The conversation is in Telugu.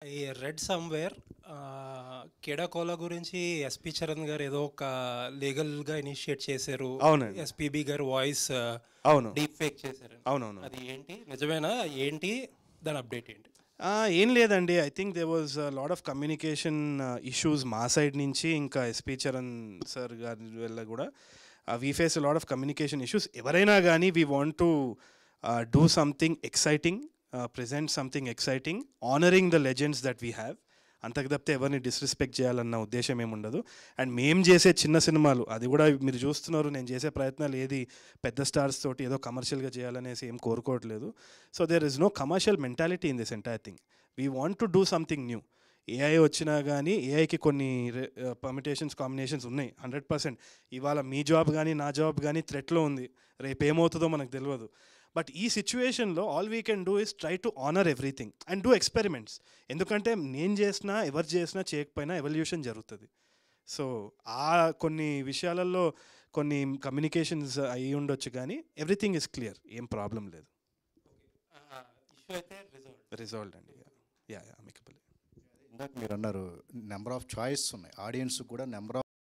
ఈ రెడ్ సమ్‌వేర్ కేడాకోలా గురించి ఎస్‌పి చరణ్ గారు ఏదో ఒక లీగల్‌గా ఇనిషియేట్ చేశారు. అవునండి. ఎస్‌పీబీ గారి వాయిస్ అవును. డీప్ ఫేక్ చేశారని. అవునవును. అది ఏంటి? నిజమేనా? ఏంటి? దాని అప్డేట్ ఏంటి? ఏం లేదండి. I think there was lot of communication issues మా సైడ్ నుంచి, ఇంకా ఎస్పి చరణ్ సార్ గారి వల్ల కూడా we face lot of communication issues. ఎవరైనా కానీ we want to do something exciting, present something exciting, honouring the legends that we have. అంతకు తప్పితే ఎవరిని డిస్రెస్పెక్ట్ చేయాలన్న ఉద్దేశం ఏమి ఉండదు. అండ్ మేము చేసే చిన్న సినిమాలు, అది కూడా మీరు చూస్తున్నారు, నేను చేసే ప్రయత్నాలు ఏది పెద్ద స్టార్స్ తోటి ఏదో కమర్షియల్గా చేయాలనేసి ఏం కోరుకోవట్లేదు. So there is no commercial mentality in this entire thing. We want to do something new. AI వచ్చినా కానీ ఏఐకి కొన్ని పర్మిటేషన్స్, కాంబినేషన్స్ ఉన్నాయి 100%. ఇవాళ మీ జాబ్ కానీ నా జాబ్ కానీ థ్రెట్లో ఉంది, రేపు ఏమవుతుందో మనకు తెలియదు. బట్ ఈ సిచ్యువేషన్లో all we can do is try to honour everything and do experiments. ఎందుకంటే నేను చేసినా, ఎవరు చేసినా, చేయకపోయినా ఎవల్యూషన్ జరుగుతుంది. సో ఆ కొన్ని విషయాలలో కొన్ని కమ్యూనికేషన్స్ అయ్యి ఉండొచ్చు, కానీ ఎవ్రీథింగ్ ఇస్ క్లియర్, ఏం ప్రాబ్లం లేదు. ఇష్యూ అయితే రిజాల్వ్డ్ అండి. Yeah amicable. ఇందాక మీరు అన్నారు నెంబర్ ఆఫ్ చాయిస్ ఉన్నాయి, ఆడియన్స్ కూడా నెంబర్